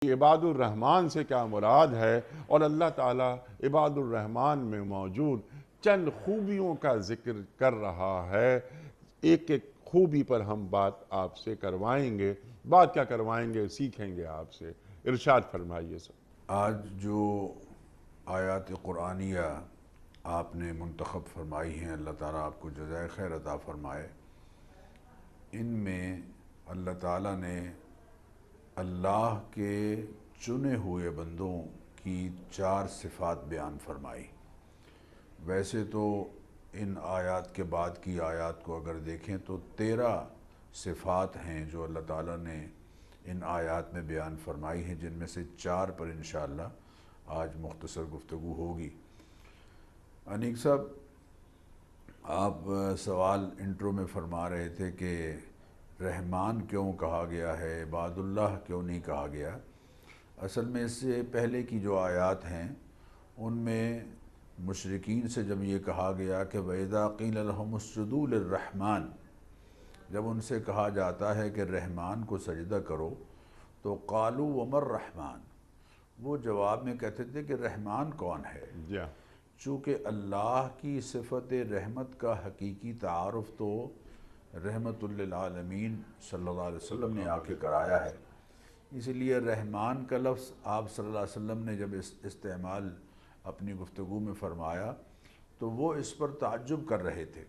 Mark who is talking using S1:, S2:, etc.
S1: عباد الرحمن سے کیا مراد ہے، اور اللہ تعالیٰ عباد الرحمن میں موجود چند خوبیوں کا ذکر کر رہا ہے۔ ایک ایک خوبی پر ہم بات آپ سے کروائیں گے۔ بات کیا کروائیں گے، سیکھیں گے آپ سے۔ ارشاد فرمائیے سر۔
S2: آج جو آیات قرآنیہ آپ نے منتخب فرمائی ہیں، اللہ تعالیٰ آپ کو جزائے خیر عطا فرمائے۔ ان میں اللہ تعالیٰ نے اللہ کے چنے ہوئے بندوں کی 4 صفات بیان فرمائی۔ ویسے تو ان آیات کے بعد کی آیات کو اگر دیکھیں تو 13 صفات ہیں جو اللہ تعالیٰ نے ان آیات میں بیان فرمائی ہیں، جن میں سے 4 پر انشاءاللہ آج مختصر گفتگو ہوگی۔ انیق صاحب، آپ سوال انٹرو میں فرما رہے تھے کہ رحمان کیوں کہا گیا ہے، عباد اللہ کیوں نہیں کہا گیا۔ اصل میں اس سے پہلے کی جو آیات ہیں ان میں مشرکین سے جب یہ کہا گیا کہ وَإِذَا قِيلَ لَهُمُ اسْجُدُوا لِلرَّحْمَنِ، جب ان سے کہا جاتا ہے کہ رحمان کو سجدہ کرو تو قَالُوا وَمَا الرَّحْمَنُ، وہ جواب میں کہتے تھے کہ رحمان کون ہے۔ چونکہ اللہ کی صفت رحمت کا حقیقی تعارف تو رحمت للعالمین صلی اللہ علیہ وسلم نے آ کے کرایا ہے، اس لیے رحمان کا لفظ آپ صلی اللہ علیہ وسلم نے جب استعمال اپنی گفتگو میں فرمایا تو وہ اس پر تعجب کر رہے تھے